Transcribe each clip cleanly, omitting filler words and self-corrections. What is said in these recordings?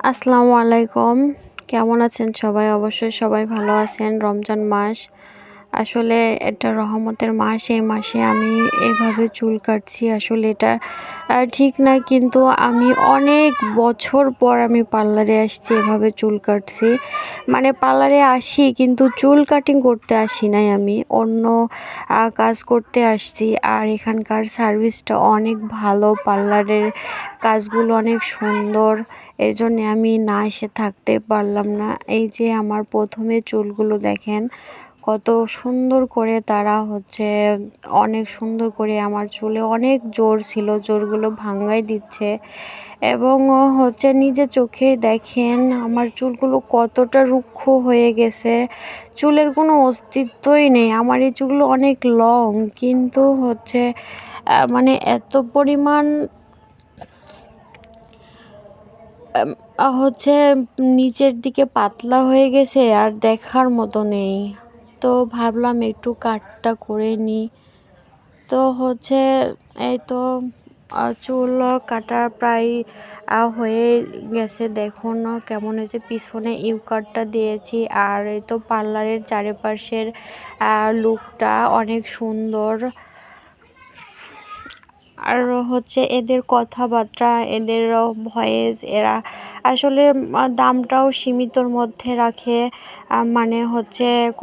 আসসালামু আলাইকুম। কেমন আছেন সবাই? অবশ্যই সবাই ভালো আছেন। রমজান মাস আসলে এটা রহমতের মাস। এই মাসে আমি এভাবে চুল কাটছি। আসলে এটা ঠিক না, কিন্তু আমি অনেক বছর পর আমি পার্লারে আসছি, এভাবে চুল কাটছি। মানে পার্লারে আসি কিন্তু চুল কাটিং করতে আসি নাই, আমি অন্য কাজ করতে আসছি। আর এখানকার সার্ভিসটা অনেক ভালো, পার্লারের কাজগুলো অনেক সুন্দর। এই জন্যে আমি না এসে থাকতে পারলাম না। এই যে আমার প্রথমে চুলগুলো দেখেন, কত সুন্দর করে তারা অনেক সুন্দর করে আমার চুলে অনেক জোর ছিল, জোরগুলো ভাঙাই দিচ্ছে। এবং নিজে চোখে দেখেন আমার চুলগুলো কতটা রুক্ষ হয়ে গেছে, চুলের কোনো অস্তিত্বই নেই। আমার এই চুলগুলো অনেক লং, কিন্তু মানে এত পরিমাণ হচ্ছে নিচের দিকে পাতলা হয়ে গেছে আর দেখার মতো নেই। তো ভাবলাম একটু কাটটা করে নিই। তো এই তো চুল কাটা প্রায় হয়ে গেছে। দেখুন কেমন হয়েছে, পিছনে ইউ কাটটা দিয়েছি। আর এই তো পার্লারের চারিপাশের লুকটা অনেক সুন্দর। আর এদের কথাবার্তা, এদের ভয়েস, এরা আসলে দামটাও সীমিতর মধ্যে রাখে। মানে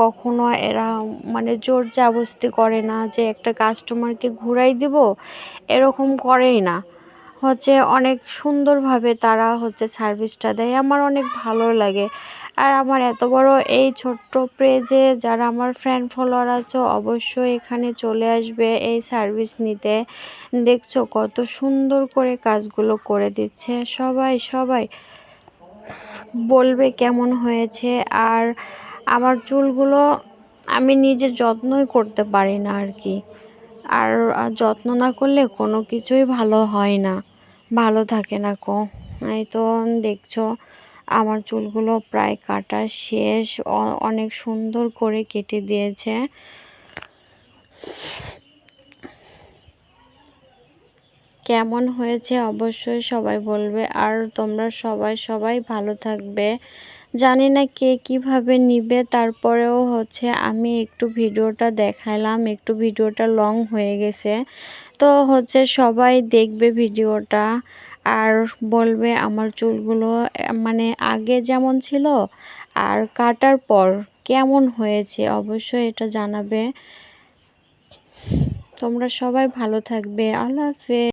কখনো এরা মানে জোর জাবস্তি করে না যে একটা কাস্টমারকে ঘুরাই দিব, এরকম করেই না। অনেক সুন্দরভাবে তারা সার্ভিসটা দেয়, আমার অনেক ভালো লাগে। আর আমার এত বড় এই ছোট্ট পেজে যারা আমার ফ্রেন্ড ফলোয়ার আছে, অবশ্যই এখানে চলে আসবে এই সার্ভিস নিতে। দেখছো কত সুন্দর করে কাজগুলো করে দিচ্ছে। সবাই সবাই বলবে কেমন হয়েছে। আর আমার চুলগুলো আমি নিজে যত্নই করতে পারি না আর কি। আর যত্ন না করলে কোনো কিছুই ভালো হয় না, ভালো থাকে না এই তো দেখছো আমার চুলগুলো প্রায় কাটা শেষ, অনেক সুন্দর করে কেটে দিয়েছে। কেমন হয়েছে অবশ্যই সবাই বলবে। আর তোমরা সবাই সবাই ভালো থাকবে। জানি না কে কিভাবে নিবে, তারপরেও আমি একটু ভিডিওটা দেখাইলাম, একটু ভিডিওটা লং হয়ে গেছে। তো সবাই দেখবে ভিডিওটা আর বলবে আমার চুলগুলো মানে আগে যেমন ছিল আর কাটার পর কেমন হয়েছে, অবশ্যই এটা জানাবে। তোমরা সবাই ভালো থাকবে। আল্লাহ হাফেজ।